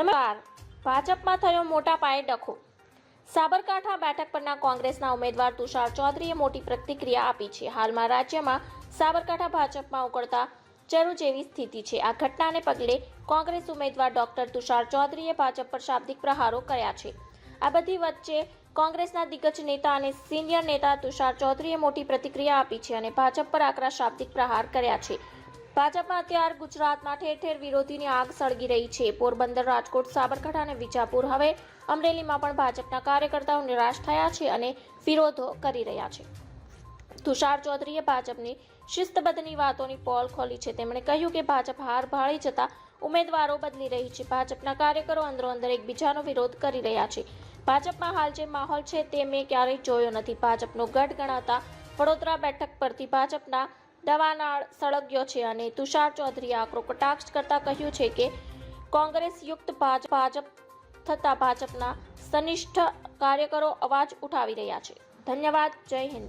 નમસ્કાર. ભાજપમાં થયો મોટા પાયે ડખો. સાબરકાંઠા બેઠક પરના કોંગ્રેસના ઉમેદવાર તુષાર ચૌધરીએ મોટી પ્રતિક્રિયા આપી છે. હાલમાં રાજ્યમાં સાબરકાંઠા ભાજપમાં ઉકળતા ચરુ જેવી સ્થિતિ છે. આ ઘટનાને પગલે કોંગ્રેસ ઉમેદવાર ડોક્ટર તુષાર ચૌધરીએ ભાજપ પર શાબ્દિક પ્રહારો કર્યા છે. આ બધી વચ્ચે કોંગ્રેસના દિગ્ગજ નેતા અને સિનિયર નેતા તુષાર ચૌધરીએ મોટી પ્રતિક્રિયા આપી છે અને ભાજપ પર આકરા શાબ્દિક પ્રહાર કર્યા છે. ભાજપમાં અત્યારે ગુજરાતમાં ઠેર ઠેર વિરોધીની આગ સળગી રહી છે. પોરબંદર, રાજકોટ, સાબરકાંઠા અને વિજાપુર, હવે અમરેલીમાં પણ ભાજપના કાર્યકર્તાઓ નિરાશ થયા છે અને વિરોધો કરી રહ્યા છે. તુષાર ચૌધરીએ ભાજપની શિસ્તબદ્ધની વાતોની પોલ ખોલી છે. તેમણે કહ્યું કે ભાજપ હાર ભાળી જતા ઉમેદવારો બદલી રહી છે. ભાજપના કાર્યકરો અંદરોઅંદર એકબીજાનો વિરોધ કરી રહ્યા છે. ભાજપમાં હાલ જે માહોલ છે તે મેં ક્યારેય જોયો નથી. ભાજપનો ગઢ ગણાતા વડોદરા બેઠક પરથી ભાજપના દવાનાળ સળગ્યો છે અને તુષાર ચૌધરીએ આકરો કટાક્ષ કરતા કહ્યું છે કે કોંગ્રેસ યુક્ત ભાજપ થતા ભાજપના સનિષ્ઠ કાર્યકરો અવાજ ઉઠાવી રહ્યા છે. ધન્યવાદ. જય હિન્દ.